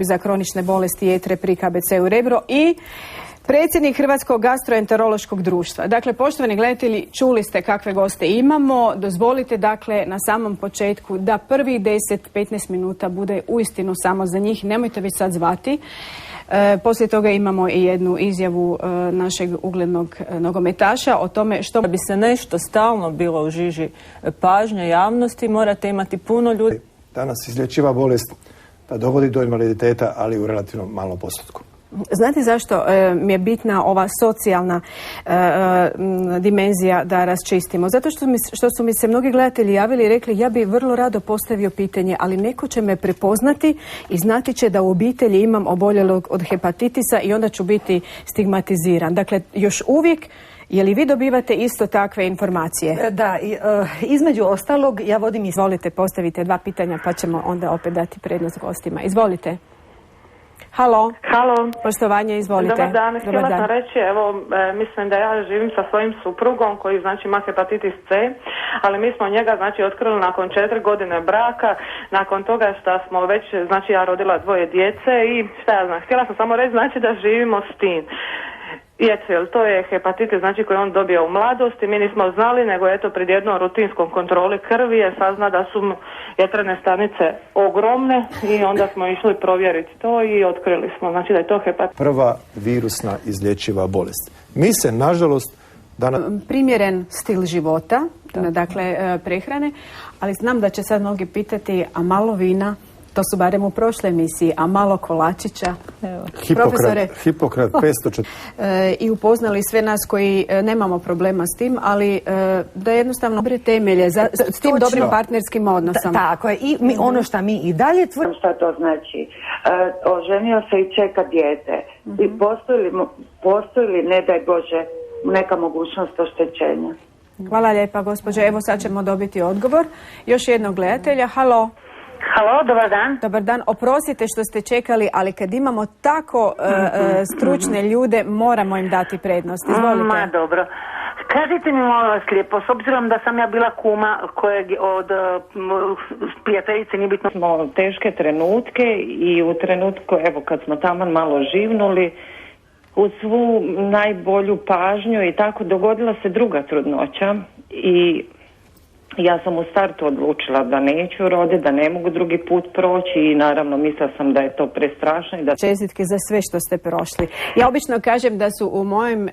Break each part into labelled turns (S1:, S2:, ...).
S1: za kronične bolesti jetre pri KBC-u Rebro i predsjednik Hrvatskog gastroenterološkog društva. Dakle, poštovani gledatelji, čuli ste kakve goste imamo. Dozvolite, dakle, na samom početku da prvih 10-15 minuta bude uistinu samo za njih. Nemojte vi sad zvati. Poslije toga imamo i jednu izjavu našeg uglednog nogometaša o tome što...
S2: Da bi se nešto stalno bilo u žiži pažnje javnosti, morate imati puno ljudi.
S3: Danas izlječiva bolest dovodi do invaliditeta, ali u relativno malom postotku.
S1: Znate zašto mi je bitna ova socijalna dimenzija da raščistimo? Zato što su mi se mnogi gledatelji javili i rekli ja bi vrlo rado postavio pitanje, ali neko će me prepoznati i znati će da u obitelji imam oboljelog od hepatitisa i onda ću biti stigmatiziran. Dakle, još uvijek, je li vi dobivate isto takve informacije?
S4: Da, između ostalog ja vodim...
S1: Izvolite, postavite 2 pitanja pa ćemo onda opet dati prednost gostima. Izvolite. Halo.
S5: Halo.
S1: Poštovanje, izvolite.
S5: Dobar dan. Htjela sam reći, evo, mislim da ja živim sa svojim suprugom koji znači ima hepatitis C, ali mi smo njega znači otkrili nakon 4 godine braka, nakon toga što smo već, znači ja rodila 2 djece i šta ja znam, htjela sam samo reći znači da živimo s tim. To je hepatitis znači koji on dobio u mladosti, mi nismo znali, nego eto pred jednom rutinskom kontroli krvi je sazna da su jetrene stanice ogromne i onda smo išli provjeriti to i otkrili smo znači da je to hepatitis.
S3: Prva virusna izlječiva bolest. Mi se, nažalost, danas...
S1: Primjeren stil života, dakle prehrane, ali znam da će sad mnogi pitati, a malo vina? To su barem u prošloj emisiji, a malo kolačića.
S3: Hipokrat 540.
S1: I upoznali sve nas koji nemamo problema s tim, ali da jednostavno dobre temelje s tim dobrim partnerskim odnosom.
S4: Tako je. I ono što mi i dalje tvrdimo.
S6: Šta to znači? Oženio se i čeka dijete. I postoji li, ne daj Bože, neka mogućnost oštećenja?
S1: Hvala lijepa, gospođo. Evo sad ćemo dobiti odgovor. Još jednog gledatelja. Halo.
S7: Halo, dobar dan.
S1: Dobar dan. Oprostite što ste čekali, ali kad imamo tako stručne ljude, moramo im dati prednost. Izvolite.
S7: Ma dobro. Kažite mi molim vas lijepo, s obzirom da sam ja bila kuma kojeg od prijateljice nije bitno.
S8: Smo teške trenutke i u trenutku, evo kad smo tamo malo živnuli, uz svu najbolju pažnju i tako dogodila se druga trudnoća i ja sam u startu odlučila da neću roditi, da ne mogu drugi put proći i naravno mislila sam da je to prestrašno.
S1: Čestitke za sve što ste prošli. Ja obično kažem da su u mojim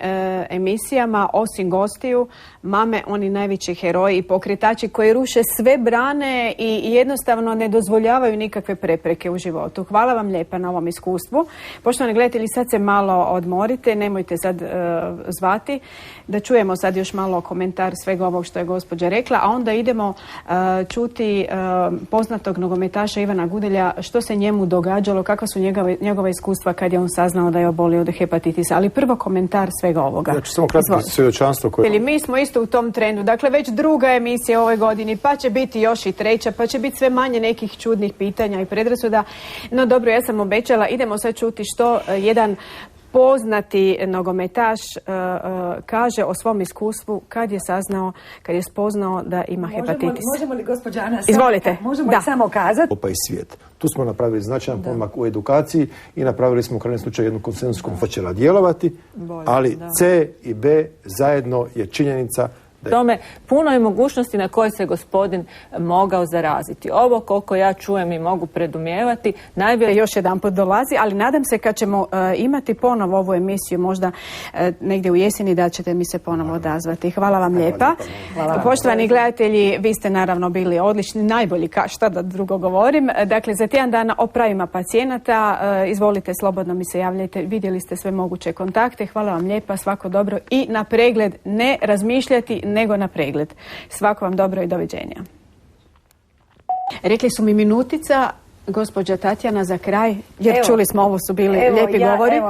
S1: emisijama, osim gostiju, mame oni najveći heroji i pokretači koji ruše sve brane i jednostavno ne dozvoljavaju nikakve prepreke u životu. Hvala vam lijepa na ovom iskustvu. Poštovani gledatelji, sad se malo odmorite, nemojte sad zvati, da čujemo sad još malo komentar svega ovog što je gospođa rekla, a onda idemo čuti poznatog nogometaša Ivana Gudelja što se njemu događalo, kakva su njegova iskustva kad je on saznao da je obolio od hepatitisa. Ali prvo komentar svega ovoga.
S3: Ja ću samo kratko svjedočanstvo koje...
S1: Mi smo isto u tom trendu. Dakle, već druga emisija ove godini, pa će biti još i treća, pa će biti sve manje nekih čudnih pitanja i predrasuda. No dobro, ja sam obećala. Idemo sad čuti što jedan poznati nogometaš kaže o svom iskustvu kad je spoznao da ima hepatitis.
S4: Možemo li, gospođa Ana,
S1: izvolite.
S4: Možemo li samo kazati?
S3: Pa i svijet. Tu smo napravili značajan pomak u edukaciji i napravili smo u krajnjem slučaju jednu konsenzusku počela djelovati, ali C i B zajedno je činjenica.
S2: Tome puno je mogućnosti na koje se gospodin mogao zaraziti. Ovo koliko ja čujem i mogu predumijevati,
S1: još jedan put dolazi, ali nadam se kad ćemo imati ponovo ovu emisiju, možda negdje u jeseni, da ćete mi se ponovo odazvati. Hvala vam lijepa. Poštovani gledatelji, vi ste naravno bili odlični, najbolji, šta da drugo govorim. Dakle, za tjedan dana o pravima pacijenata, izvolite, slobodno mi se javljajte, vidjeli ste sve moguće kontakte. Hvala vam lijepa, svako dobro i na pregled, ne razmišljati, nego na pregled. Svako vam dobro i doviđenja. Rekli su mi minutica, gospođa Tatjana za kraj, jer čuli smo ovo su bili lijepi govori.